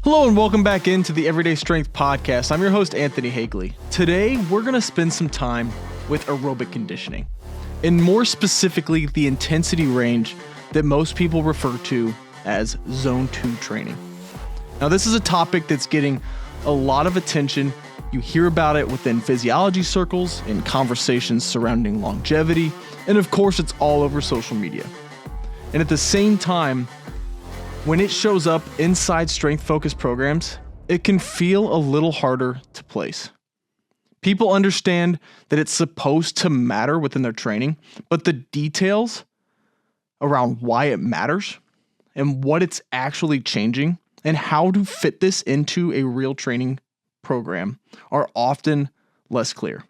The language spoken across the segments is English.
Hello and welcome back into the Everyday Strength Podcast. I'm your host, Anthony Hagley. Today, we're going to spend some time with aerobic conditioning, and more specifically, the intensity range that most people refer to as Zone 2 training. Now, this is a topic that's getting a lot of attention. You hear about it within physiology circles, in conversations surrounding longevity, and of course, it's all over social media. And at the same time, when it shows up inside strength-focused programs, it can feel a little harder to place. People understand that it's supposed to matter within their training, but the details around why it matters and what it's actually changing and how to fit this into a real training program are often less clear.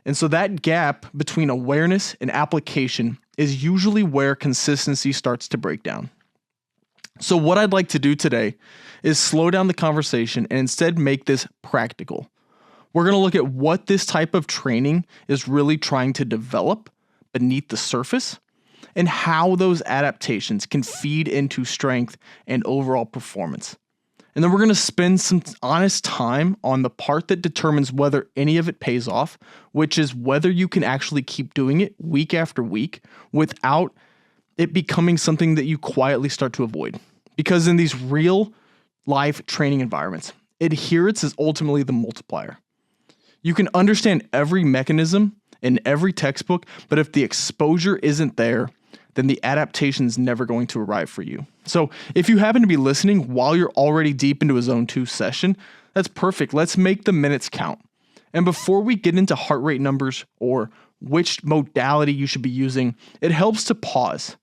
And so that gap between awareness and application is usually where consistency starts to break down. So what I'd like to do today is slow down the conversation and instead make this practical. We're going to look at what this type of training is really trying to develop beneath the surface and how those adaptations can feed into strength and overall performance. And then we're going to spend some honest time on the part that determines whether any of it pays off, which is whether you can actually keep doing it week after week without it becoming something that you quietly start to avoid. Because in these real life training environments, adherence is ultimately the multiplier. You can understand every mechanism in every textbook, but if the exposure isn't there, then the adaptation is never going to arrive for you. So if you happen to be listening while you're already deep into a Zone 2 session, that's perfect. Let's make the minutes count. And before we get into heart rate numbers or which modality you should be using, it helps to pause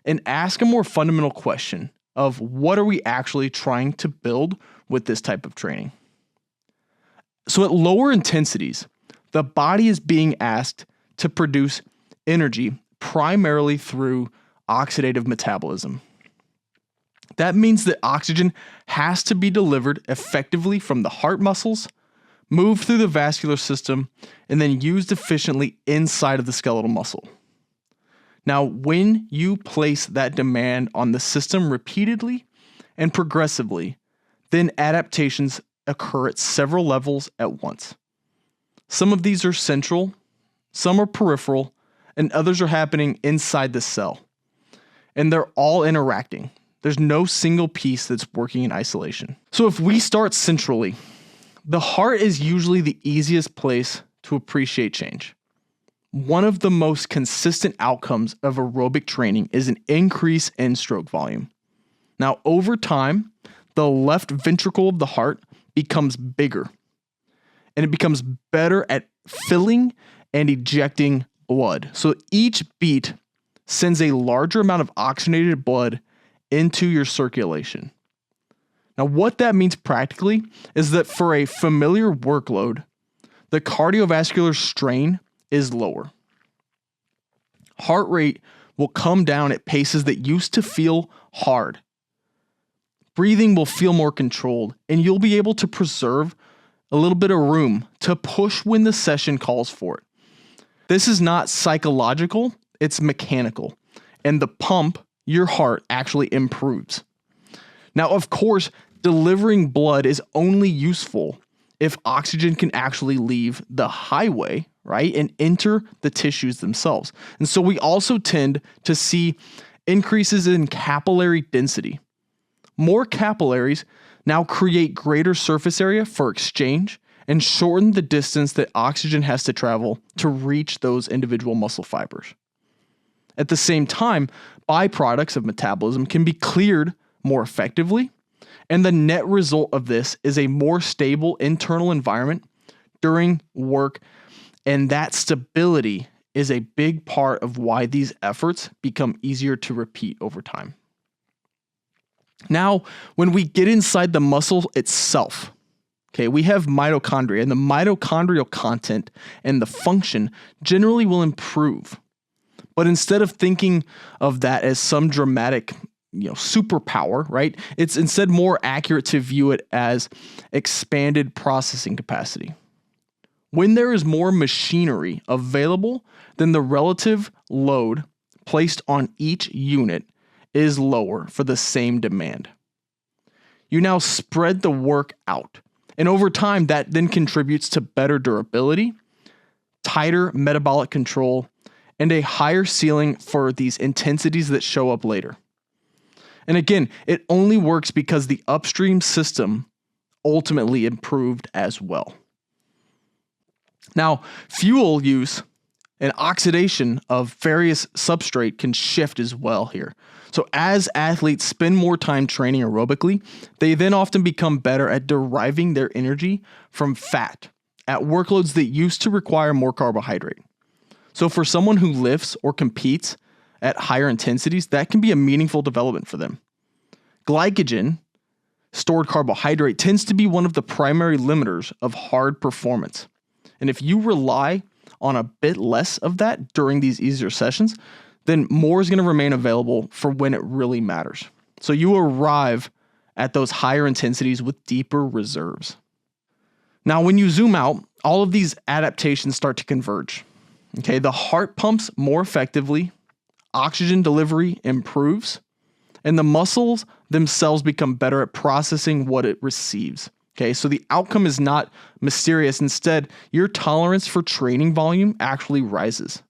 and ask a more fundamental question of what are we actually trying to build with this type of training. So at lower intensities, the body is being asked to produce energy primarily through oxidative metabolism. That means that oxygen has to be delivered effectively from the heart muscles, moved through the vascular system, and then used efficiently inside of the skeletal muscle. Now, when you place that demand on the system repeatedly and progressively, then adaptations occur at several levels at once. Some of these are central, some are peripheral, and others are happening inside the cell. And they're all interacting. There's no single piece that's working in isolation. So if we start centrally, the heart is usually the easiest place to appreciate change. One of the most consistent outcomes of aerobic training is an increase in stroke volume. Now, over time, the left ventricle of the heart becomes bigger, and it becomes better at filling and ejecting blood. So each beat sends a larger amount of oxygenated blood into your circulation. Now, what that means practically is that for a familiar workload, the cardiovascular strain is lower. Heart rate will come down at paces that used to feel hard. Breathing will feel more controlled, and you'll be able to preserve a little bit of room to push when the session calls for it. This is not psychological, it's mechanical, and the pump, your heart, actually improves. Now, of course, delivering blood is only useful if oxygen can actually leave the highway, right, and enter the tissues themselves. And so we also tend to see increases in capillary density. More capillaries now create greater surface area for exchange and shorten the distance that oxygen has to travel to reach those individual muscle fibers. At the same time, byproducts of metabolism can be cleared more effectively, and the net result of this is a more stable internal environment during work, and that stability is a big part of why these efforts become easier to repeat over time. Now, when we get inside the muscle itself, okay, we have mitochondria, and the mitochondrial content and the function generally will improve. But instead of thinking of that as some dramatic, superpower, right? It's instead more accurate to view it as expanded processing capacity. When there is more machinery available, then the relative load placed on each unit is lower for the same demand. you now spread the work out. And over time, that then contributes to better durability, tighter metabolic control, and a higher ceiling for these intensities that show up later. And again, it only works because the upstream system ultimately improved as well. Now, fuel use and oxidation of various substrate can shift as well here. So as athletes spend more time training aerobically, they then often become better at deriving their energy from fat at workloads that used to require more carbohydrate. So for someone who lifts or competes at higher intensities, that can be a meaningful development for them. Glycogen, stored carbohydrate, tends to be one of the primary limiters of hard performance. And if you rely on a bit less of that during these easier sessions, then more is going to remain available for when it really matters. So you arrive at those higher intensities with deeper reserves. Now, when you zoom out, all of these adaptations start to converge. Okay, the heart pumps more effectively, oxygen delivery improves, and the muscles themselves become better at processing what it receives. Okay, so the outcome is not mysterious. Instead, your tolerance for training volume actually rises.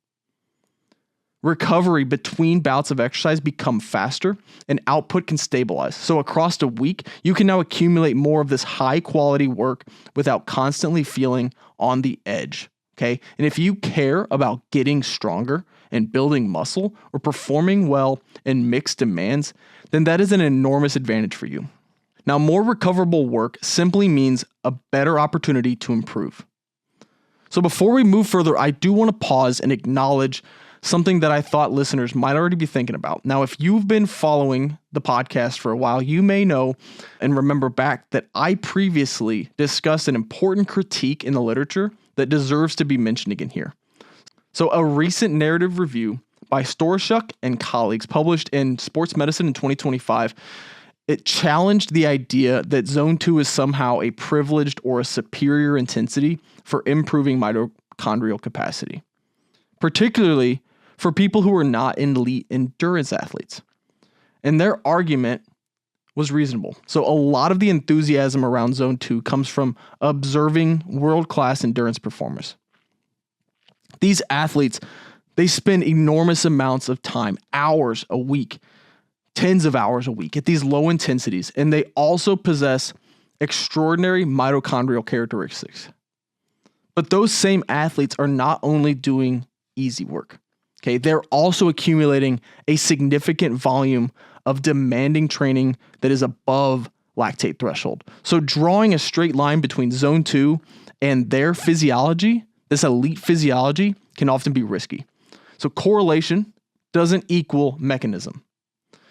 Recovery between bouts of exercise become faster and output can stabilize. So across a week, you can now accumulate more of this high quality work without constantly feeling on the edge. Okay, and if you care about getting stronger and building muscle or performing well in mixed demands, then that is an enormous advantage for you. Now, more recoverable work simply means a better opportunity to improve. So before we move further, I do want to pause and acknowledge something that I thought listeners might already be thinking about. Now, if you've been following the podcast for a while, you may know and remember back that I previously discussed an important critique in the literature that deserves to be mentioned again here. So a recent narrative review by Storshuk and colleagues published in Sports Medicine in 2025, it challenged the idea that Zone 2 is somehow a privileged or a superior intensity for improving mitochondrial capacity, particularly for people who are not elite endurance athletes. And their argument was reasonable. So a lot of the enthusiasm around Zone 2 comes from observing world-class endurance performers. These athletes, they spend enormous amounts of time, hours a week, tens of hours a week at these low intensities, and they also possess extraordinary mitochondrial characteristics. But those same athletes are not only doing easy work, okay? They're also accumulating a significant volume of demanding training that is above lactate threshold. So drawing a straight line between Zone 2 and their physiology, this elite physiology, can often be risky. So correlation doesn't equal mechanism.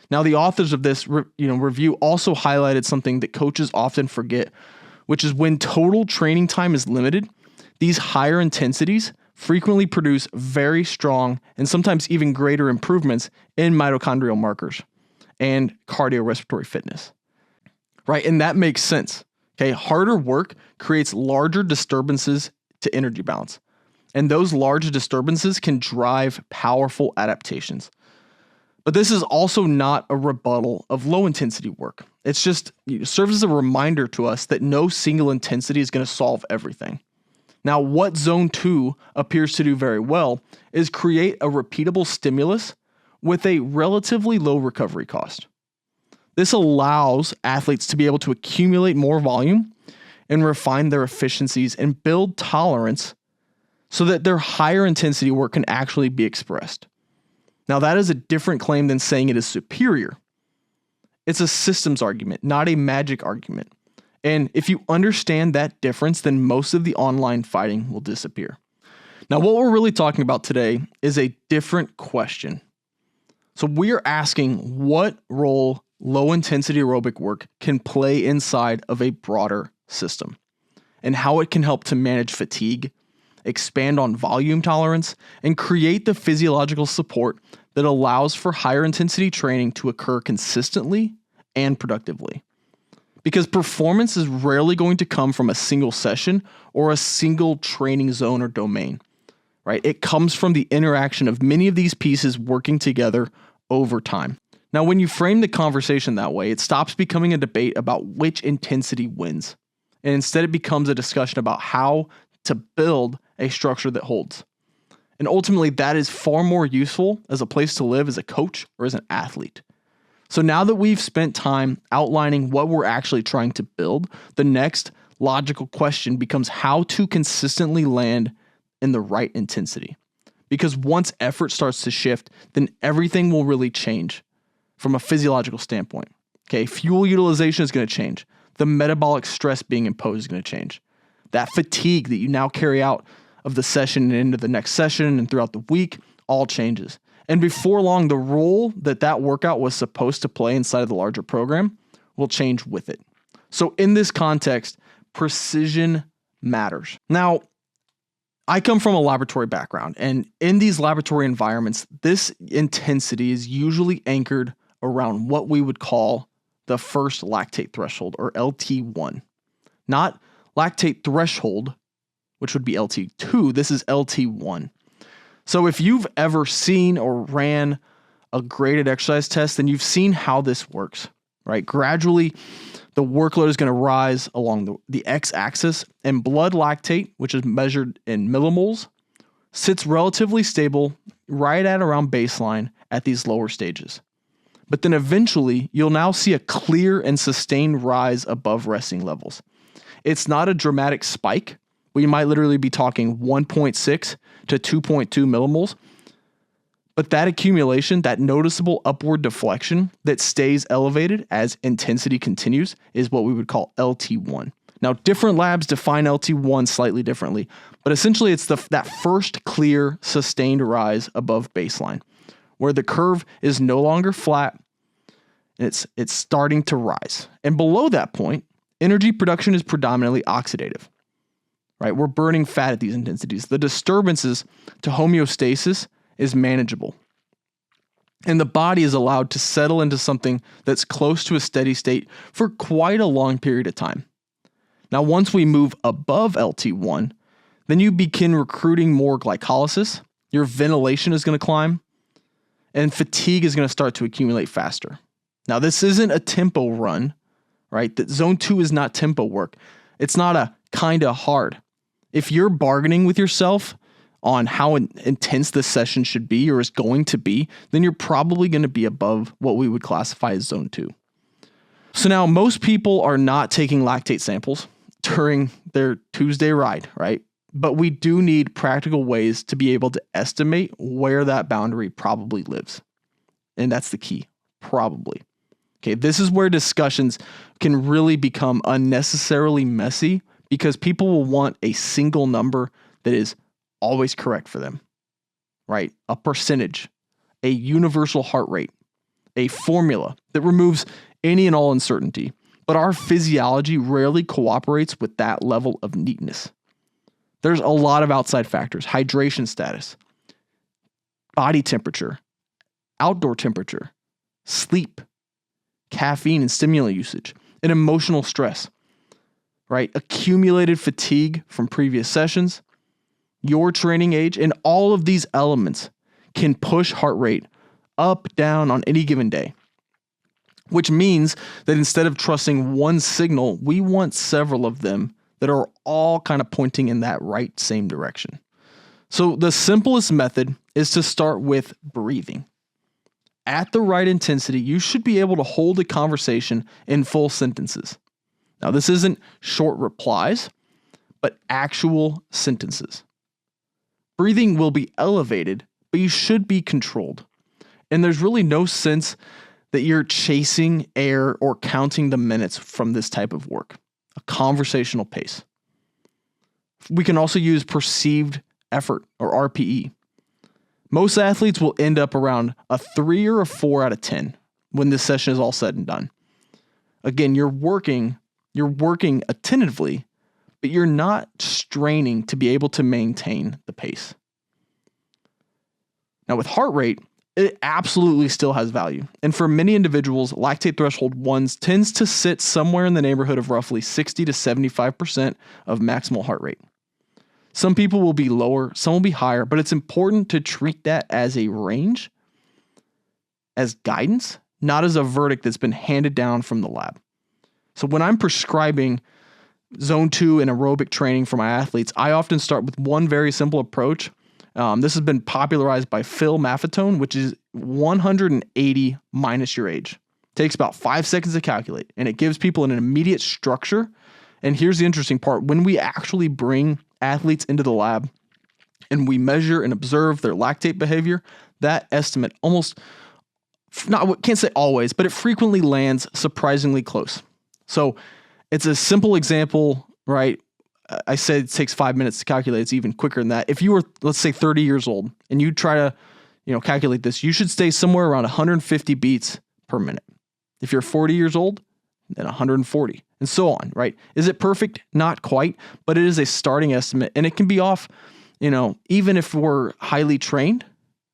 Now, the authors of this review also highlighted something that coaches often forget, which is when total training time is limited, these higher intensities frequently produce very strong and sometimes even greater improvements in mitochondrial markers and cardiorespiratory fitness, right? And that makes sense. Okay, harder work creates larger disturbances to energy balance, and those large disturbances can drive powerful adaptations. But this is also not a rebuttal of low intensity work. It's just serves as a reminder to us that no single intensity is going to solve everything. Now, what Zone 2 appears to do very well is create a repeatable stimulus with a relatively low recovery cost. This allows athletes to be able to accumulate more volume and refine their efficiencies and build tolerance so that their higher intensity work can actually be expressed. Now, that is a different claim than saying it is superior. It's a systems argument, not a magic argument. And if you understand that difference, then most of the online fighting will disappear. Now, what we're really talking about today is a different question. So we are asking what role low-intensity aerobic work can play inside of a broader system and how it can help to manage fatigue, expand on volume tolerance, and create the physiological support that allows for higher intensity training to occur consistently and productively. Because performance is rarely going to come from a single session or a single training zone or domain, right? It comes from the interaction of many of these pieces working together over time. Now, when you frame the conversation that way, it stops becoming a debate about which intensity wins. And instead it becomes a discussion about how to build a structure that holds. And ultimately, that is far more useful as a place to live as a coach or as an athlete. So now that we've spent time outlining what we're actually trying to build, the next logical question becomes how to consistently land in the right intensity. Because once effort starts to shift, then everything will really change from a physiological standpoint. Okay, fuel utilization is going to change. The metabolic stress being imposed is going to change. That fatigue that you now carry out of the session and into the next session and throughout the week all changes. And before long, the role that workout was supposed to play inside of the larger program will change with it. So in this context, precision matters. Now, I come from a laboratory background, and in these laboratory environments, this intensity is usually anchored around what we would call the first lactate threshold, or LT1. Not lactate threshold, which would be LT2. This is LT1. So if you've ever seen or ran a graded exercise test, then you've seen how this works, right? Gradually, the workload is going to rise along the x-axis, and blood lactate, which is measured in millimoles, sits relatively stable right at around baseline at these lower stages. But then eventually, you'll now see a clear and sustained rise above resting levels. It's not a dramatic spike. We might literally be talking 1.6 to 2.2 millimoles. But that accumulation, that noticeable upward deflection that stays elevated as intensity continues, is what we would call LT1. Now, different labs define LT1 slightly differently, but essentially it's that first clear, sustained rise above baseline, where the curve is no longer flat, and it's starting to rise. And below that point, energy production is predominantly oxidative, right? We're burning fat at these intensities. The disturbances to homeostasis is manageable. And the body is allowed to settle into something that's close to a steady state for quite a long period of time. Now, once we move above LT1, then you begin recruiting more glycolysis, your ventilation is going to climb, and fatigue is going to start to accumulate faster. Now, this isn't a tempo run, right? That zone 2 is not tempo work. It's not a kind of hard. If you're bargaining with yourself on how intense this session should be or is going to be, then you're probably going to be above what we would classify as zone 2. So now most people are not taking lactate samples during their Tuesday ride, right? But we do need practical ways to be able to estimate where that boundary probably lives. And that's the key, probably. Okay, this is where discussions can really become unnecessarily messy because people will want a single number that is always correct for them, right? A percentage, a universal heart rate, a formula that removes any and all uncertainty. But our physiology rarely cooperates with that level of neatness. There's a lot of outside factors: hydration status, body temperature, outdoor temperature, sleep, caffeine and stimulant usage, and emotional stress, right? Accumulated fatigue from previous sessions, your training age, and all of these elements can push heart rate up, down on any given day. Which means that instead of trusting one signal, we want several of them that are all kind of pointing in that right same direction. So the simplest method is to start with breathing. At the right intensity, you should be able to hold a conversation in full sentences. Now, this isn't short replies, but actual sentences. Breathing will be elevated, but you should be controlled. And there's really no sense that you're chasing air or counting the minutes from this type of work. A conversational pace. We can also use perceived effort, or RPE. Most athletes will end up around a 3 or a 4 out of 10 when this session is all said and done. Again, you're working attentively, but you're not straining to be able to maintain the pace. Now with heart rate, it absolutely still has value. And for many individuals, lactate threshold 1 tends to sit somewhere in the neighborhood of roughly 60 to 75% of maximal heart rate. Some people will be lower, some will be higher, but it's important to treat that as a range, as guidance, not as a verdict that's been handed down from the lab. So when I'm prescribing zone 2 and aerobic training for my athletes, I often start with one very simple approach. This has been popularized by Phil Maffetone, which is 180 minus your age. Takes about 5 seconds to calculate, and it gives people an immediate structure. And here's the interesting part. When we actually bring athletes into the lab and we measure and observe their lactate behavior, that estimate can't say always, but it frequently lands surprisingly close. So it's a simple example, right? I said it takes 5 minutes to calculate. It's even quicker than that. If you were, let's say, 30 years old and you try to, calculate this, you should stay somewhere around 150 beats per minute. If you're 40 years old, then 140, and so on, right? Is it perfect? Not quite, but it is a starting estimate, and it can be off, even if we're highly trained,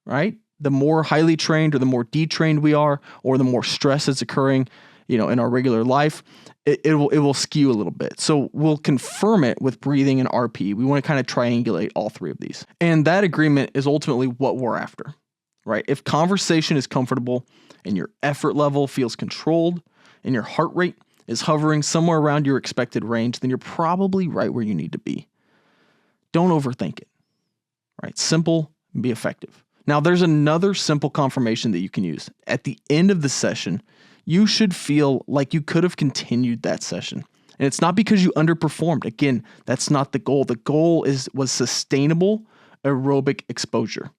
right? The more highly trained or the more detrained we are, or the more stress that's occurring, in our regular life, it will skew a little bit. So we'll confirm it with breathing and RP. We want to kind of triangulate all three of these. And that agreement is ultimately what we're after, right? If conversation is comfortable and your effort level feels controlled and your heart rate is hovering somewhere around your expected range, then you're probably right where you need to be. Don't overthink it, right? Simple and be effective. Now, there's another simple confirmation that you can use. At the end of the session, you should feel like you could have continued that session. And it's not because you underperformed. Again, that's not the goal. The goal was sustainable aerobic exposure.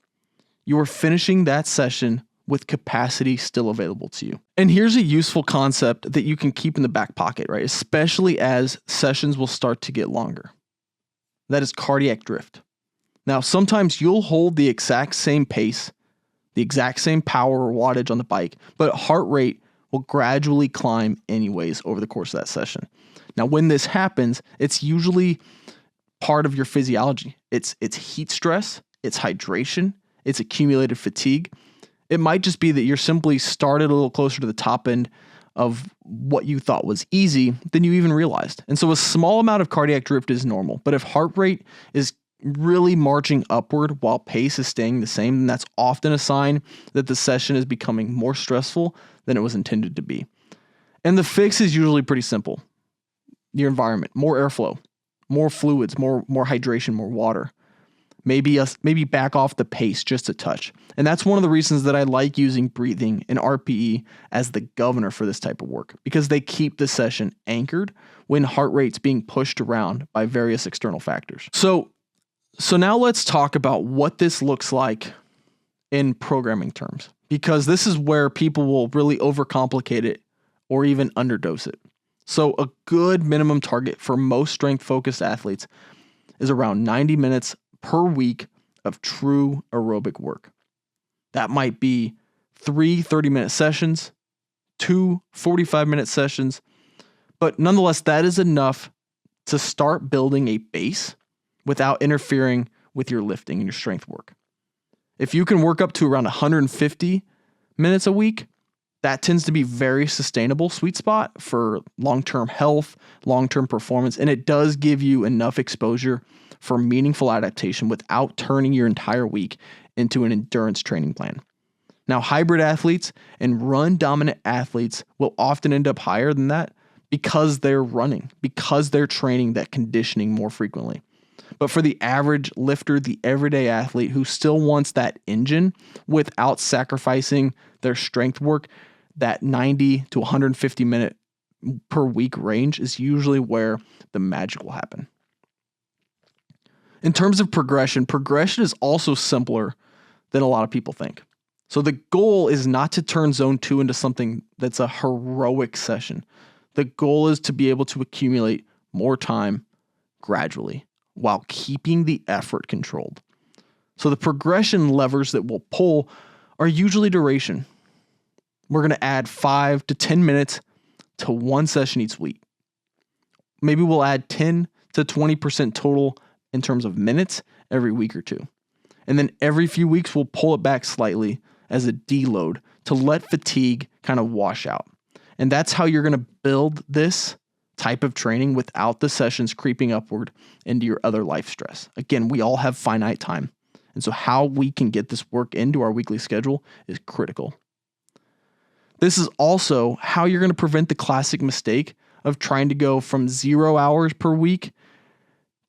You are finishing that session with capacity still available to you. And here's a useful concept that you can keep in the back pocket, right? Especially as sessions will start to get longer. That is cardiac drift. Now, sometimes you'll hold the exact same pace, the exact same power or wattage on the bike, but heart rate will gradually climb anyways over the course of that session. Now, when this happens, it's usually part of your physiology. It's heat stress, it's hydration, it's accumulated fatigue. It might just be that you're simply started a little closer to the top end of what you thought was easy than you even realized. And so a small amount of cardiac drift is normal, but if heart rate is really marching upward while pace is staying the same, then that's often a sign that the session is becoming more stressful than it was intended to be. And the fix is usually pretty simple. Your environment, more airflow, more fluids, more hydration, more water. Maybe back off the pace just a touch. And that's one of the reasons that I like using breathing and RPE as the governor for this type of work, because they keep the session anchored when heart rate's being pushed around by various external factors. So now let's talk about what this looks like in programming terms, because this is where people will really overcomplicate it or even underdose it. So a good minimum target for most strength-focused athletes is around 90 minutes per week of true aerobic work. That might be 3 30-minute sessions, 2 45-minute sessions, but nonetheless, that is enough to start building a base without interfering with your lifting and your strength work. If you can work up to around 150 minutes a week, that tends to be very sustainable sweet spot for long-term health, long-term performance, and it does give you enough exposure for meaningful adaptation without turning your entire week into an endurance training plan. Now, hybrid athletes and run-dominant athletes will often end up higher than that because they're running, because they're training that conditioning more frequently. But for the average lifter, the everyday athlete who still wants that engine without sacrificing their strength work, that 90 to 150 minute per week range is usually where the magic will happen. In terms of progression is also simpler than a lot of people think. So the goal is not to turn zone 2 into something that's a heroic session. The goal is to be able to accumulate more time gradually while keeping the effort controlled. So the progression levers that we'll pull are usually duration. We're going to add 5 to 10 minutes to one session each week. Maybe we'll add 10 to 20% total in terms of minutes every week or two. And then every few weeks, we'll pull it back slightly as a deload to let fatigue kind of wash out. And that's how you're going to build this type of training without the sessions creeping upward into your other life stress. Again, we all have finite time. And so how we can get this work into our weekly schedule is critical. This is also how you're going to prevent the classic mistake of trying to go from 0 hours per week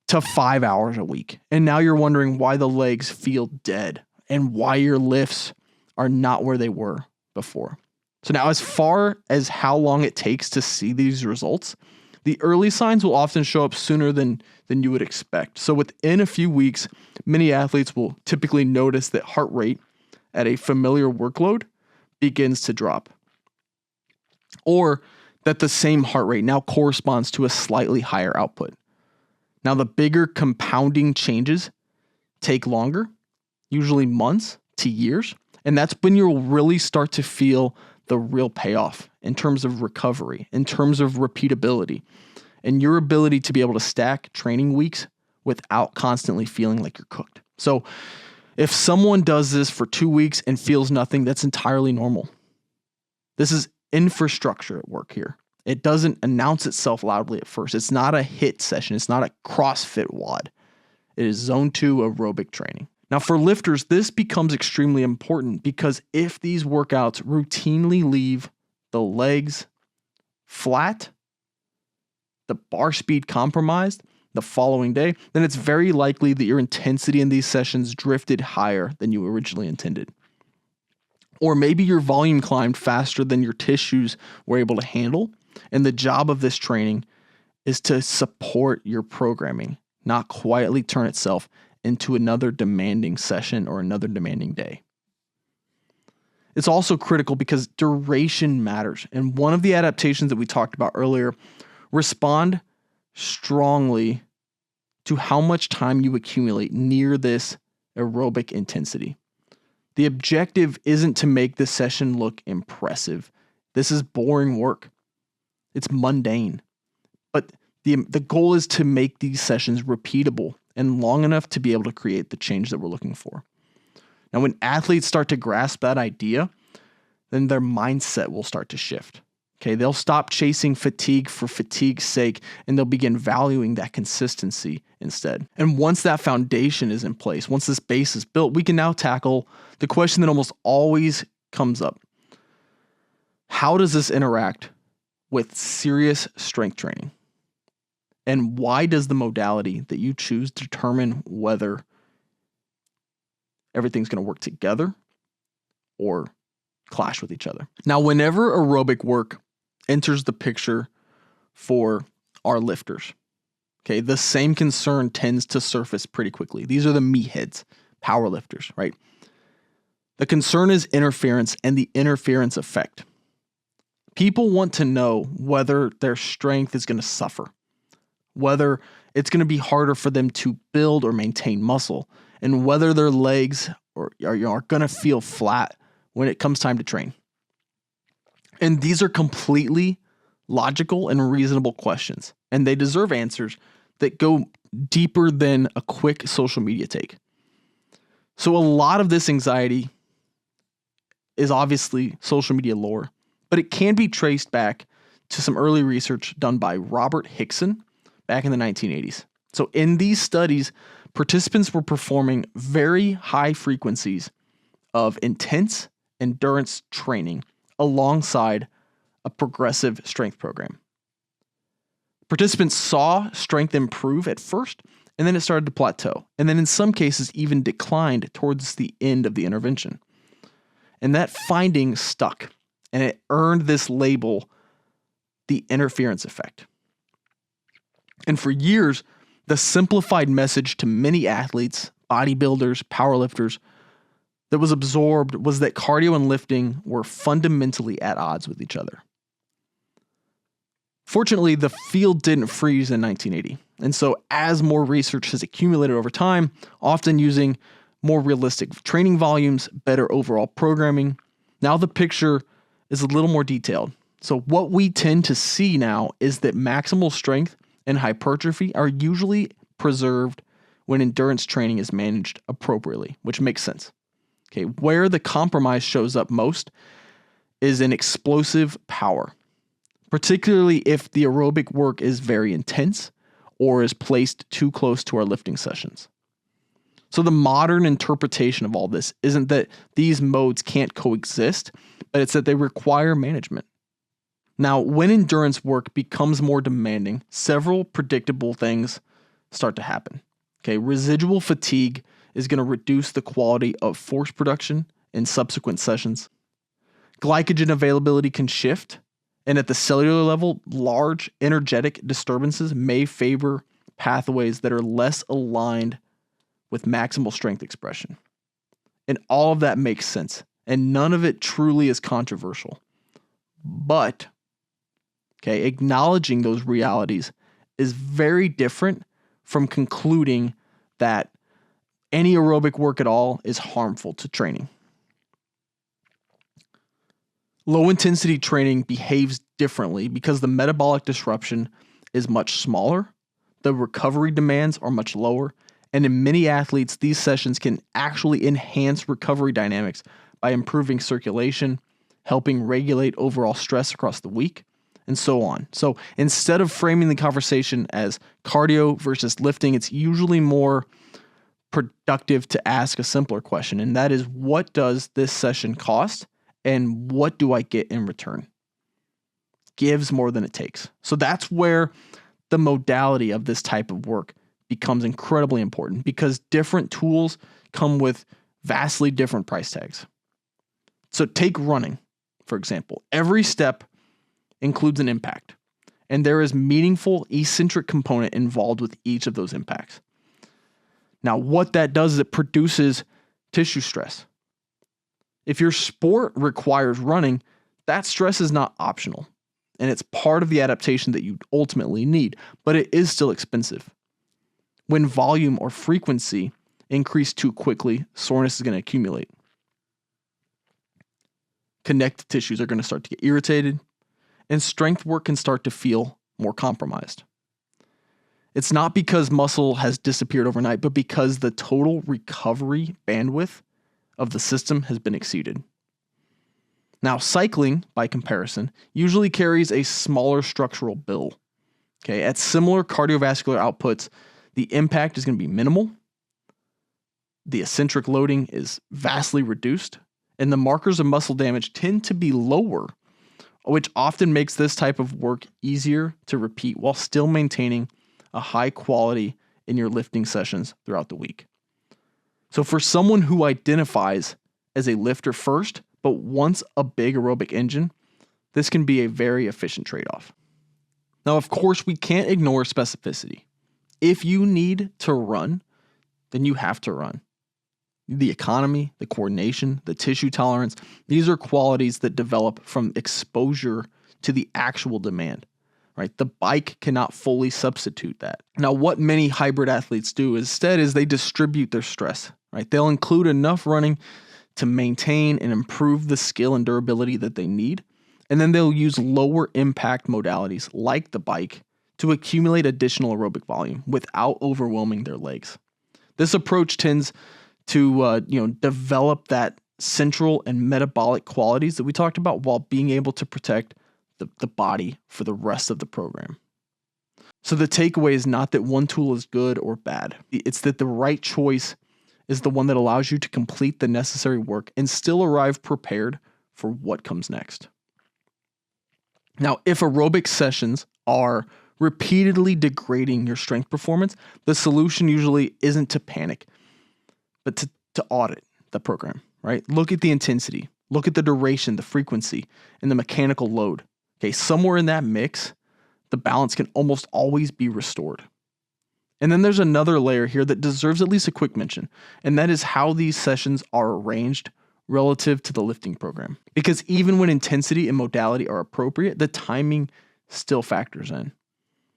to 5 hours a week. And now you're wondering why the legs feel dead and why your lifts are not where they were before. So now, as far as how long it takes to see these results, the early signs will often show up sooner than you would expect. So within a few weeks, many athletes will typically notice that heart rate at a familiar workload begins to drop, or that the same heart rate now corresponds to a slightly higher output. Now, the bigger compounding changes take longer, usually months to years, and that's when you'll really start to feel the real payoff in terms of recovery, in terms of repeatability, and your ability to be able to stack training weeks without constantly feeling like you're cooked. So if someone does this for 2 weeks and feels nothing, that's entirely normal. This is infrastructure at work here. It doesn't announce itself loudly at first. It's not a HIIT session. It's not a CrossFit WOD. It is zone 2 aerobic training. Now, for lifters, this becomes extremely important because if these workouts routinely leave the legs flat, the bar speed compromised the following day, then it's very likely that your intensity in these sessions drifted higher than you originally intended. Or maybe your volume climbed faster than your tissues were able to handle, and the job of this training is to support your programming, not quietly turn itself into another demanding session or another demanding day. It's also critical because duration matters. And one of the adaptations that we talked about earlier respond strongly to how much time you accumulate near this aerobic intensity. The objective isn't to make the session look impressive. This is boring work. It's mundane. But the goal is to make these sessions repeatable and long enough to be able to create the change that we're looking for. Now, when athletes start to grasp that idea, then their mindset will start to shift. Okay, they'll stop chasing fatigue for fatigue's sake, and they'll begin valuing that consistency instead. And once that foundation is in place, once this base is built, we can now tackle the question that almost always comes up. How does this interact with serious strength training? And why does the modality that you choose determine whether everything's going to work together or clash with each other? Now, whenever aerobic work enters the picture for our lifters, okay, the same concern tends to surface pretty quickly. These are the meatheads, power lifters, right? The concern is interference and the interference effect. People want to know whether their strength is going to suffer, whether it's going to be harder for them to build or maintain muscle, and whether their legs are going to feel flat when it comes time to train. And these are completely logical and reasonable questions, and they deserve answers that go deeper than a quick social media take. So a lot of this anxiety is obviously social media lore, but it can be traced back to some early research done by Robert Hickson back in the 1980s. So in these studies, participants were performing very high frequencies of intense endurance training alongside a progressive strength program. Participants saw strength improve at first, and then it started to plateau, and then in some cases even declined towards the end of the intervention. And that finding stuck, and it earned this label, the interference effect. And for years, the simplified message to many athletes, bodybuilders, powerlifters, that was absorbed was that cardio and lifting were fundamentally at odds with each other. Fortunately, the field didn't freeze in 1980. And so as more research has accumulated over time, often using more realistic training volumes, better overall programming, now the picture is a little more detailed. So what we tend to see now is that maximal strength and hypertrophy are usually preserved when endurance training is managed appropriately, which makes sense. Okay, where the compromise shows up most is in explosive power, particularly if the aerobic work is very intense or is placed too close to our lifting sessions. So the modern interpretation of all this isn't that these modes can't coexist, but it's that they require management. Now, when endurance work becomes more demanding, several predictable things start to happen. Okay, residual fatigue is going to reduce the quality of force production in subsequent sessions. Glycogen availability can shift, and at the cellular level, large energetic disturbances may favor pathways that are less aligned with maximal strength expression. And all of that makes sense, and none of it truly is controversial. But, okay, acknowledging those realities is very different from concluding that any aerobic work at all is harmful to training. Low intensity training behaves differently because the metabolic disruption is much smaller, the recovery demands are much lower, and in many athletes, these sessions can actually enhance recovery dynamics by improving circulation, helping regulate overall stress across the week, and so on. So instead of framing the conversation as cardio versus lifting, it's usually more productive to ask a simpler question, and that is, what does this session cost and what do I get in return? Gives more than it takes. So that's where the modality of this type of work becomes incredibly important, because different tools come with vastly different price tags. So take running, for example. Every step includes an impact, and there is meaningful eccentric component involved with each of those impacts. Now, what that does is it produces tissue stress. If your sport requires running, that stress is not optional, and it's part of the adaptation that you ultimately need, but it is still expensive. When volume or frequency increase too quickly, soreness is going to accumulate. Connective tissues are going to start to get irritated, and strength work can start to feel more compromised. It's not because muscle has disappeared overnight, but because the total recovery bandwidth of the system has been exceeded. Now, cycling, by comparison, usually carries a smaller structural bill. Okay, at similar cardiovascular outputs, the impact is going to be minimal, the eccentric loading is vastly reduced, and the markers of muscle damage tend to be lower, which often makes this type of work easier to repeat while still maintaining a high quality in your lifting sessions throughout the week. So for someone who identifies as a lifter first, but wants a big aerobic engine, this can be a very efficient trade-off. Now, of course, we can't ignore specificity. If you need to run, then you have to run. The economy, the coordination, the tissue tolerance, these are qualities that develop from exposure to the actual demand, right? The bike cannot fully substitute that. Now, what many hybrid athletes do instead is they distribute their stress, right? They'll include enough running to maintain and improve the skill and durability that they need, and then they'll use lower impact modalities like the bike to accumulate additional aerobic volume without overwhelming their legs. This approach tends to develop that central and metabolic qualities that we talked about while being able to protect the body for the rest of the program. So the takeaway is not that one tool is good or bad. It's that the right choice is the one that allows you to complete the necessary work and still arrive prepared for what comes next. Now, if aerobic sessions are repeatedly degrading your strength performance, the solution usually isn't to panic, but to audit the program, right? Look at the intensity, look at the duration, the frequency, and the mechanical load. Okay, somewhere in that mix, the balance can almost always be restored. And then there's another layer here that deserves at least a quick mention, and that is how these sessions are arranged relative to the lifting program. Because even when intensity and modality are appropriate, the timing still factors in.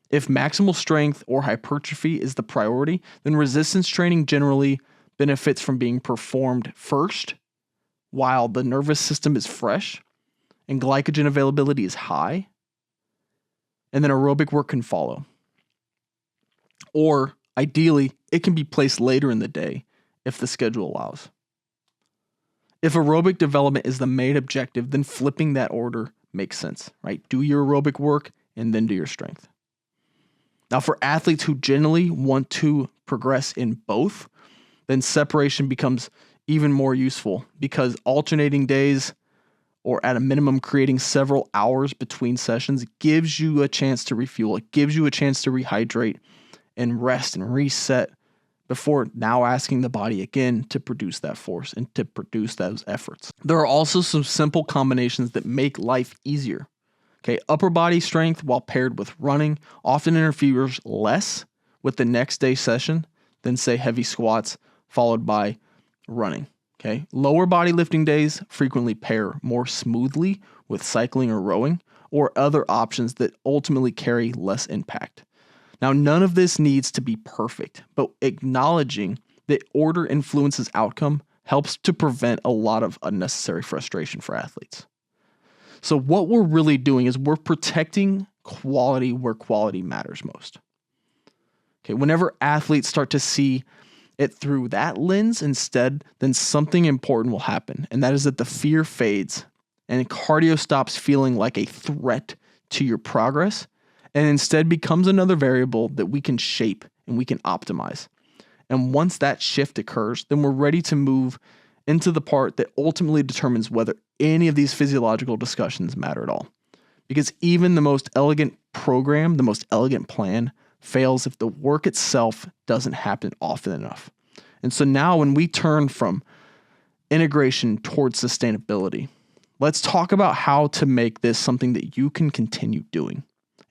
If maximal strength or hypertrophy is the priority, then resistance training generally benefits from being performed first while the nervous system is fresh and glycogen availability is high, and then aerobic work can follow. Or ideally, it can be placed later in the day if the schedule allows. If aerobic development is the main objective, then flipping that order makes sense, right? Do your aerobic work and then do your strength. Now, for athletes who generally want to progress in both, then separation becomes even more useful because alternating days or at a minimum creating several hours between sessions gives you a chance to refuel. It gives you a chance to rehydrate and rest and reset before now asking the body again to produce that force and to produce those efforts. There are also some simple combinations that make life easier. Okay, upper body strength while paired with running often interferes less with the next day session than say heavy squats followed by running. Okay, lower body lifting days frequently pair more smoothly with cycling or rowing or other options that ultimately carry less impact. Now, none of this needs to be perfect, but acknowledging that order influences outcome helps to prevent a lot of unnecessary frustration for athletes. So what we're really doing is we're protecting quality where quality matters most. Okay, whenever athletes start to see it through that lens instead, then something important will happen, and that is that the fear fades and cardio stops feeling like a threat to your progress and instead becomes another variable that we can shape and we can optimize. And once that shift occurs, then we're ready to move into the part that ultimately determines whether any of these physiological discussions matter at all. Because even the most elegant program, the most elegant plan, fails if the work itself doesn't happen often enough. And so now when we turn from integration towards sustainability, let's talk about how to make this something that you can continue doing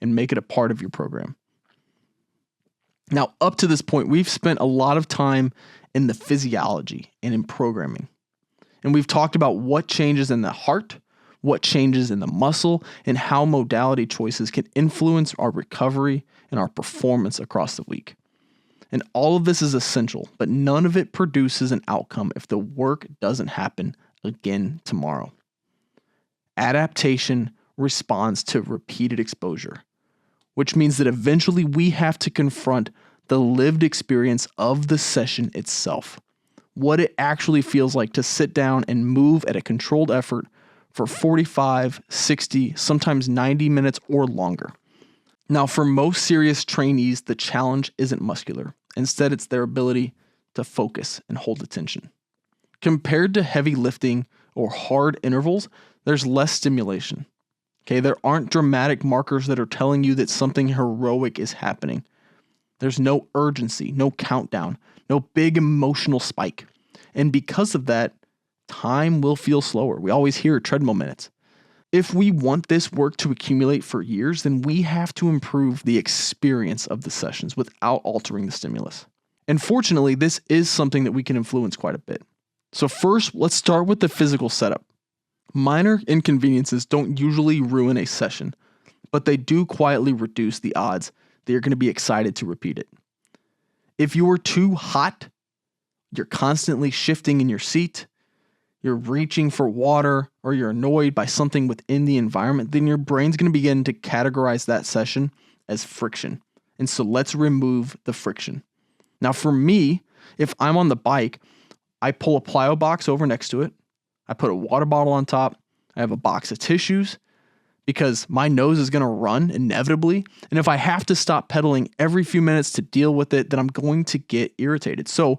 and make it a part of your program. Now, up to this point, we've spent a lot of time in the physiology and in programming. And we've talked about what changes in the heart, what changes in the muscle, and how modality choices can influence our recovery and our performance across the week. And all of this is essential, but none of it produces an outcome if the work doesn't happen again tomorrow. Adaptation responds to repeated exposure, which means that eventually we have to confront the lived experience of the session itself, what it actually feels like to sit down and move at a controlled effort for 45, 60, sometimes 90 minutes or longer. Now, for most serious trainees, the challenge isn't muscular. Instead, it's their ability to focus and hold attention. Compared to heavy lifting or hard intervals, there's less stimulation. Okay, there aren't dramatic markers that are telling you that something heroic is happening. There's no urgency, no countdown, no big emotional spike. And because of that, time will feel slower. We always hear treadmill minutes. If we want this work to accumulate for years, then we have to improve the experience of the sessions without altering the stimulus. And fortunately, this is something that we can influence quite a bit. So first, let's start with the physical setup. Minor inconveniences don't usually ruin a session, but they do quietly reduce the odds that you're going to be excited to repeat it. If you are too hot, you're constantly shifting in your seat, you're reaching for water, or you're annoyed by something within the environment, then your brain's going to begin to categorize that session as friction. And so let's remove the friction. Now for me, if I'm on the bike, I pull a plyo box over next to it. I put a water bottle on top. I have a box of tissues because my nose is going to run inevitably. And if I have to stop pedaling every few minutes to deal with it, then I'm going to get irritated. So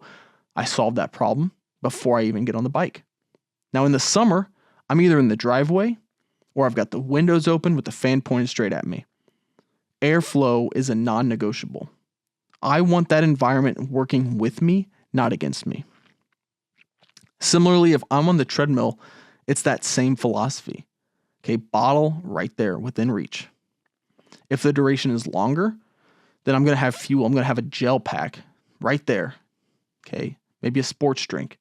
I solve that problem before I even get on the bike. Now in the summer, I'm either in the driveway or I've got the windows open with the fan pointed straight at me. Airflow is a non-negotiable. I want that environment working with me, not against me. Similarly, if I'm on the treadmill, it's that same philosophy. Okay, bottle right there within reach. If the duration is longer, then I'm going to have fuel. I'm going to have a gel pack right there. Okay, maybe a sports drink.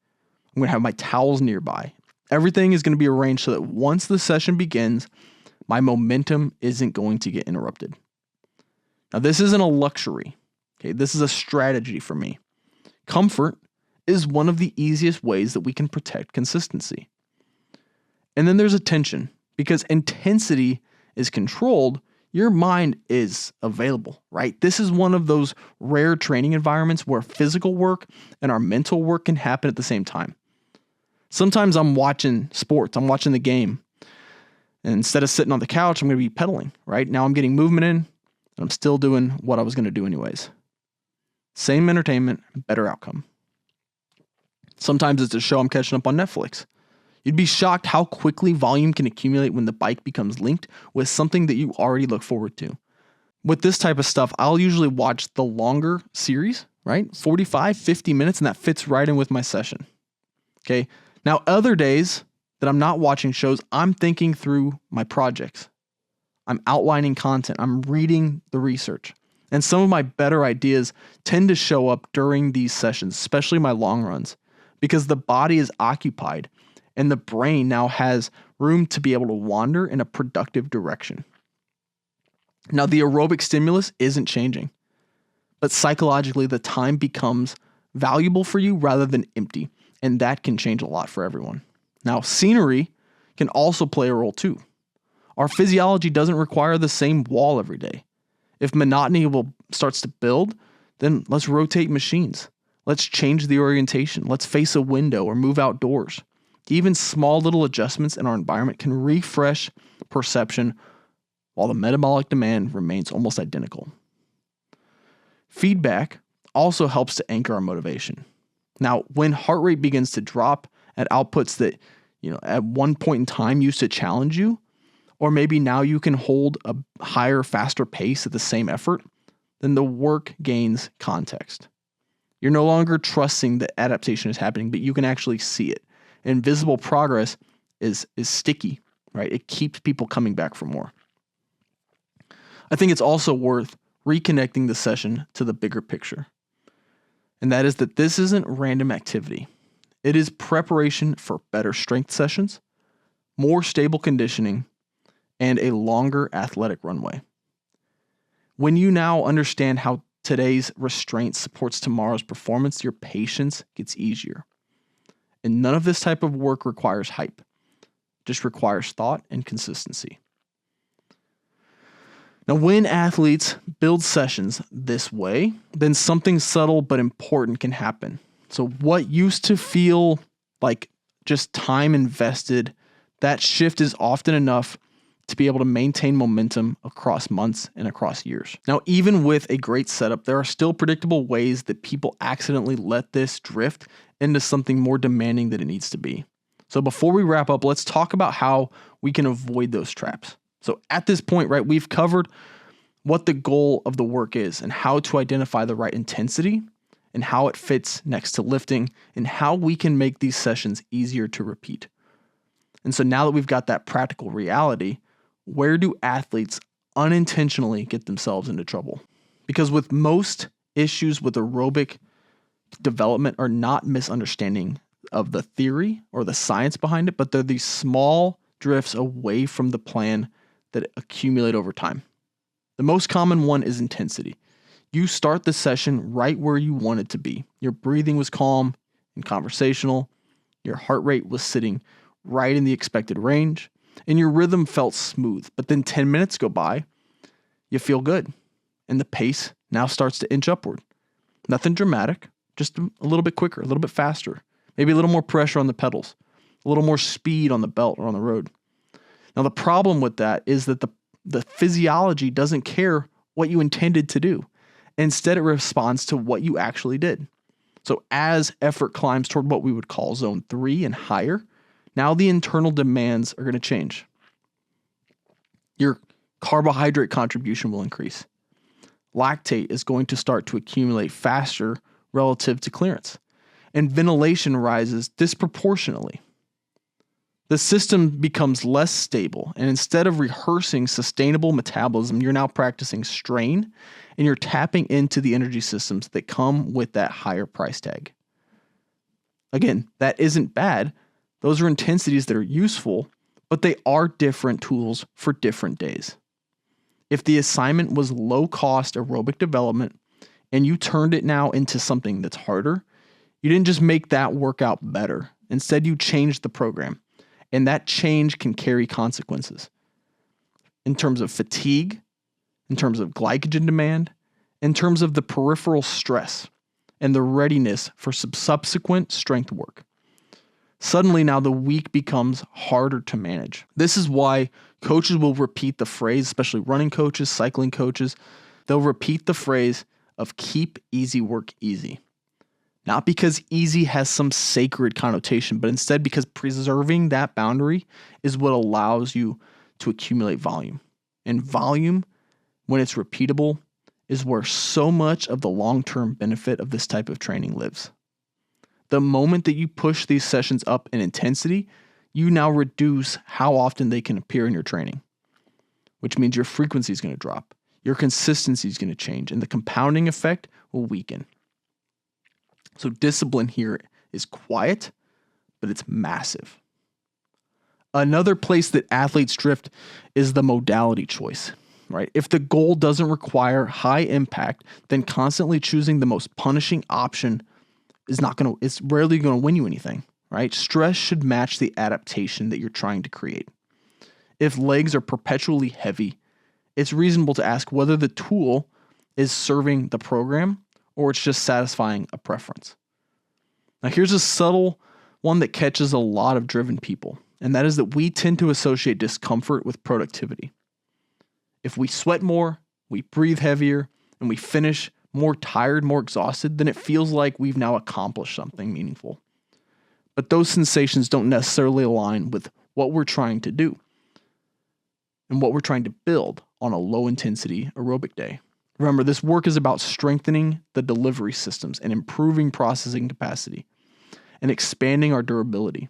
I'm going to have my towels nearby. Everything is going to be arranged so that once the session begins, my momentum isn't going to get interrupted. Now, this isn't a luxury. Okay, this is a strategy for me. Comfort is one of the easiest ways that we can protect consistency. And then there's attention, because intensity is controlled, your mind is available, right? This is one of those rare training environments where physical work and our mental work can happen at the same time. Sometimes I'm watching sports, I'm watching the game, and instead of sitting on the couch, I'm going to be pedaling, right? Now I'm getting movement in, and I'm still doing what I was going to do anyways. Same entertainment, better outcome. Sometimes it's a show I'm catching up on Netflix. You'd be shocked how quickly volume can accumulate when the bike becomes linked with something that you already look forward to. With this type of stuff, I'll usually watch the longer series, right? 45, 50 minutes, and that fits right in with my session. Okay. Now, other days that I'm not watching shows, I'm thinking through my projects. I'm outlining content. I'm reading the research. And some of my better ideas tend to show up during these sessions, especially my long runs, because the body is occupied and the brain now has room to be able to wander in a productive direction. Now, the aerobic stimulus isn't changing, but psychologically, the time becomes valuable for you rather than empty, and that can change a lot for everyone. Now, scenery can also play a role too. Our physiology doesn't require the same wall every day. If monotony starts to build, then let's rotate machines. Let's change the orientation. Let's face a window or move outdoors. Even small little adjustments in our environment can refresh perception while the metabolic demand remains almost identical. Feedback also helps to anchor our motivation. Now, when heart rate begins to drop at outputs that, at one point in time used to challenge you, or maybe now you can hold a higher, faster pace at the same effort, then the work gains context. You're no longer trusting that adaptation is happening, but you can actually see it. And visible progress is sticky, right? It keeps people coming back for more. I think it's also worth reconnecting the session to the bigger picture. And that is that this isn't random activity. It is preparation for better strength sessions, more stable conditioning, and a longer athletic runway. When you now understand how today's restraint supports tomorrow's performance, your patience gets easier. And none of this type of work requires hype. It just requires thought and consistency. Now, when athletes build sessions this way, then something subtle but important can happen. So what used to feel like just time invested, that shift is often enough to be able to maintain momentum across months and across years. Now, even with a great setup, there are still predictable ways that people accidentally let this drift into something more demanding than it needs to be. So before we wrap up, let's talk about how we can avoid those traps. So at this point, right, we've covered what the goal of the work is and how to identify the right intensity and how it fits next to lifting and how we can make these sessions easier to repeat. And so now that we've got that practical reality, where do athletes unintentionally get themselves into trouble? Because with most issues with aerobic development are not misunderstanding of the theory or the science behind it, but they're these small drifts away from the plan that accumulate over time. The most common one is intensity. You start the session right where you want it to be. Your breathing was calm and conversational. Your heart rate was sitting right in the expected range, and your rhythm felt smooth. But then 10 minutes go by, you feel good, and the pace now starts to inch upward. Nothing dramatic, just a little bit quicker, a little bit faster, maybe a little more pressure on the pedals, a little more speed on the belt or on the road. Now, the problem with that is that the physiology doesn't care what you intended to do. Instead, it responds to what you actually did. So as effort climbs toward what we would call zone 3 and higher, now the internal demands are going to change. Your carbohydrate contribution will increase. Lactate is going to start to accumulate faster relative to clearance, and ventilation rises disproportionately. The system becomes less stable, and instead of rehearsing sustainable metabolism, you're now practicing strain, and you're tapping into the energy systems that come with that higher price tag. Again, that isn't bad. Those are intensities that are useful, but they are different tools for different days. If the assignment was low-cost aerobic development, and you turned it now into something that's harder, you didn't just make that workout better. Instead, you changed the program. And that change can carry consequences in terms of fatigue, in terms of glycogen demand, in terms of the peripheral stress and the readiness for subsequent strength work. Suddenly now the week becomes harder to manage. This is why coaches will repeat the phrase, especially running coaches, cycling coaches, they'll repeat the phrase of keep easy work easy. Not because easy has some sacred connotation, but instead because preserving that boundary is what allows you to accumulate volume. And volume, when it's repeatable, is where so much of the long-term benefit of this type of training lives. The moment that you push these sessions up in intensity, you now reduce how often they can appear in your training, which means your frequency is going to drop, your consistency is going to change, and the compounding effect will weaken. So discipline here is quiet, but it's massive. Another place that athletes drift is the modality choice, right? If the goal doesn't require high impact, then constantly choosing the most punishing option it's rarely going to win you anything, right? Stress should match the adaptation that you're trying to create. If legs are perpetually heavy, it's reasonable to ask whether the tool is serving the program or it's just satisfying a preference. Now, here's a subtle one that catches a lot of driven people, and that is that we tend to associate discomfort with productivity. If we sweat more, we breathe heavier, and we finish more tired, more exhausted, then it feels like we've now accomplished something meaningful. But those sensations don't necessarily align with what we're trying to do and what we're trying to build on a low-intensity aerobic day. Remember, this work is about strengthening the delivery systems and improving processing capacity and expanding our durability.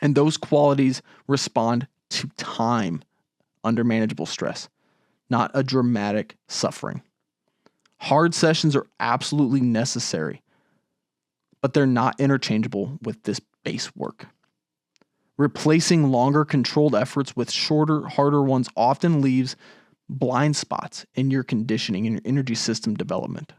And those qualities respond to time under manageable stress, not a dramatic suffering. Hard sessions are absolutely necessary, but they're not interchangeable with this base work. Replacing longer controlled efforts with shorter, harder ones often leaves blind spots in your conditioning and your energy system development.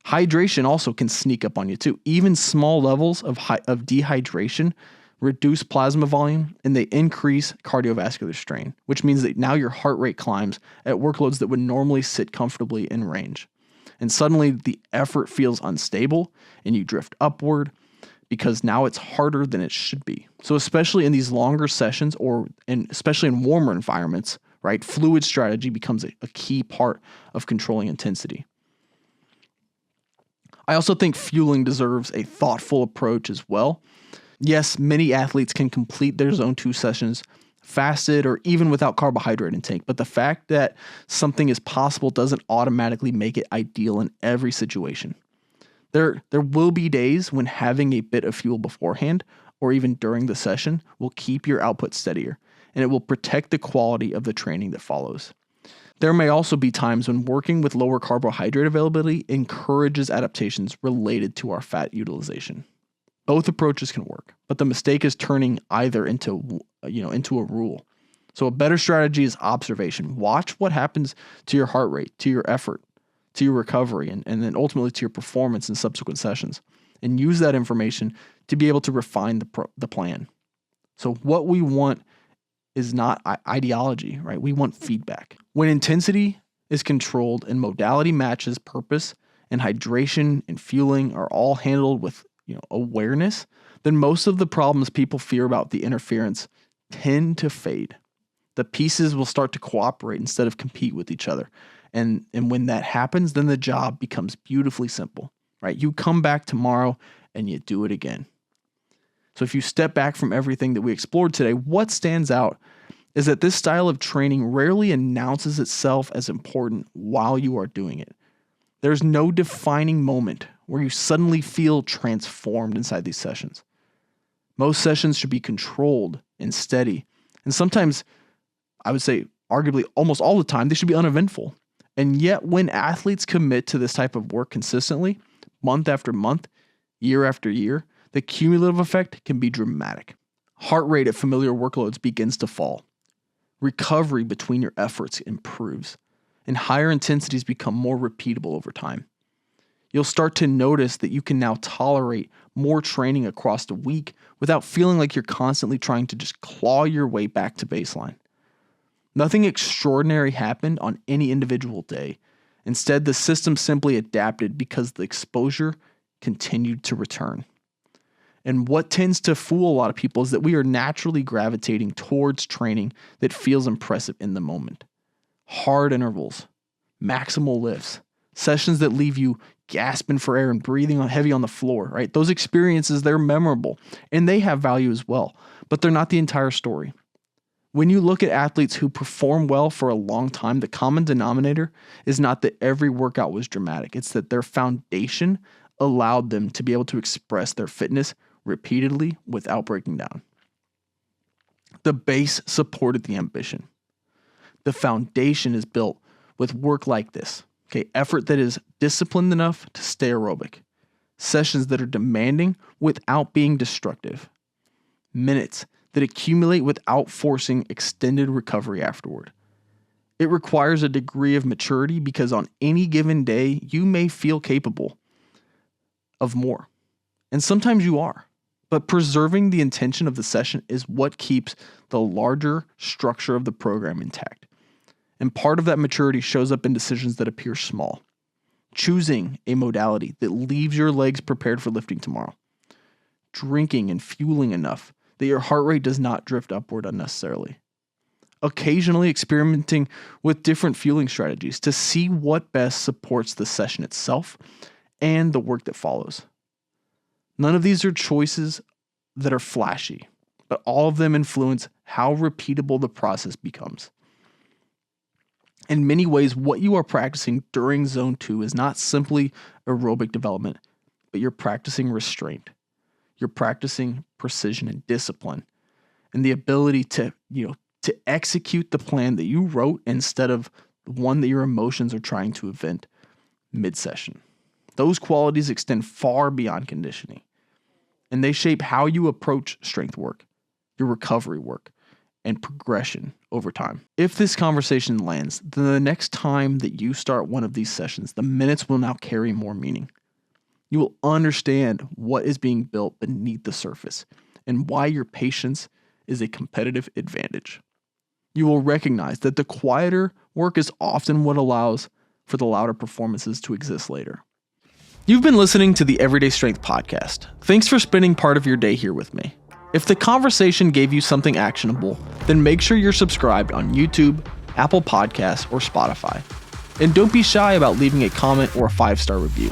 Hydration also can sneak up on you too. Even small levels of dehydration reduce plasma volume and they increase cardiovascular strain, which means that now your heart rate climbs at workloads that would normally sit comfortably in range. And suddenly the effort feels unstable and you drift upward because now it's harder than it should be. So especially in these longer sessions especially in warmer environments, right? Fluid strategy becomes a key part of controlling intensity. I also think fueling deserves a thoughtful approach as well. Yes, many athletes can complete their zone 2 sessions fasted or even without carbohydrate intake, but the fact that something is possible doesn't automatically make it ideal in every situation. There will be days when having a bit of fuel beforehand or even during the session will keep your output steadier, and it will protect the quality of the training that follows. There may also be times when working with lower carbohydrate availability encourages adaptations related to our fat utilization. Both approaches can work, but the mistake is turning either into a rule. So a better strategy is observation. Watch what happens to your heart rate, to your effort, to your recovery, and then ultimately to your performance in subsequent sessions, and use that information to be able to refine the plan. So what we want is not ideology, right? We want feedback. When intensity is controlled and modality matches purpose and hydration and fueling are all handled with awareness, then most of the problems people fear about the interference tend to fade. The pieces will start to cooperate instead of compete with each other. And when that happens, then the job becomes beautifully simple, right? You come back tomorrow and you do it again. So if you step back from everything that we explored today, what stands out is that this style of training rarely announces itself as important while you are doing it. There's no defining moment where you suddenly feel transformed inside these sessions. Most sessions should be controlled and steady. And sometimes, I would say arguably almost all the time, they should be uneventful. And yet when athletes commit to this type of work consistently, month after month, year after year, the cumulative effect can be dramatic. Heart rate at familiar workloads begins to fall. Recovery between your efforts improves. And higher intensities become more repeatable over time. You'll start to notice that you can now tolerate more training across the week without feeling like you're constantly trying to just claw your way back to baseline. Nothing extraordinary happened on any individual day. Instead, the system simply adapted because the exposure continued to return. And what tends to fool a lot of people is that we are naturally gravitating towards training that feels impressive in the moment. Hard intervals, maximal lifts, sessions that leave you gasping for air and breathing heavy on the floor, right? Those experiences, they're memorable and they have value as well, but they're not the entire story. When you look at athletes who perform well for a long time, the common denominator is not that every workout was dramatic. It's that their foundation allowed them to be able to express their fitness repeatedly without breaking down. The base supported the ambition. The foundation is built with work like this. Okay, effort that is disciplined enough to stay aerobic. Sessions that are demanding without being destructive. Minutes that accumulate without forcing extended recovery afterward. It requires a degree of maturity because on any given day, you may feel capable of more. And sometimes you are. But preserving the intention of the session is what keeps the larger structure of the program intact. And part of that maturity shows up in decisions that appear small. Choosing a modality that leaves your legs prepared for lifting tomorrow. Drinking and fueling enough that your heart rate does not drift upward unnecessarily. Occasionally experimenting with different fueling strategies to see what best supports the session itself and the work that follows. None of these are choices that are flashy, but all of them influence how repeatable the process becomes. In many ways, what you are practicing during Zone 2 is not simply aerobic development, but you're practicing restraint. You're practicing precision and discipline and the ability to execute the plan that you wrote instead of one that your emotions are trying to event mid-session. Those qualities extend far beyond conditioning, and they shape how you approach strength work, your recovery work, and progression over time. If this conversation lands, then the next time that you start one of these sessions, the minutes will now carry more meaning. You will understand what is being built beneath the surface and why your patience is a competitive advantage. You will recognize that the quieter work is often what allows for the louder performances to exist later. You've been listening to the Everyday Strength Podcast. Thanks for spending part of your day here with me. If the conversation gave you something actionable, then make sure you're subscribed on YouTube, Apple Podcasts, or Spotify. And don't be shy about leaving a comment or a 5-star review.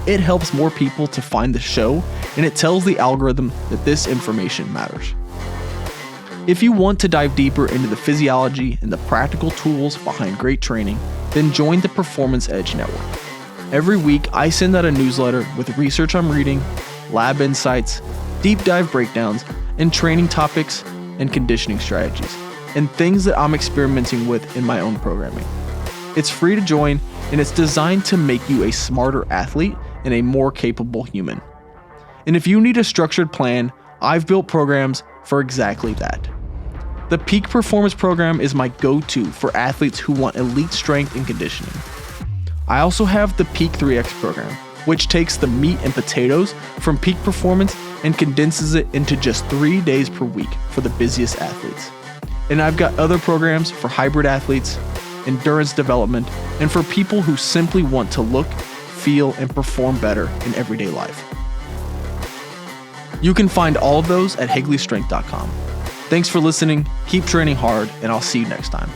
It helps more people to find the show, and it tells the algorithm that this information matters. If you want to dive deeper into the physiology and the practical tools behind great training, then join the Performance Edge Network. Every week, I send out a newsletter with research I'm reading, lab insights, deep dive breakdowns, and training topics and conditioning strategies, and things that I'm experimenting with in my own programming. It's free to join, and it's designed to make you a smarter athlete and a more capable human. And if you need a structured plan, I've built programs for exactly that. The Peak Performance Program is my go-to for athletes who want elite strength and conditioning. I also have the Peak 3X program, which takes the meat and potatoes from peak performance and condenses it into just 3 days per week for the busiest athletes. And I've got other programs for hybrid athletes, endurance development, and for people who simply want to look, feel, and perform better in everyday life. You can find all of those at HigleyStrength.com. Thanks for listening, keep training hard, and I'll see you next time.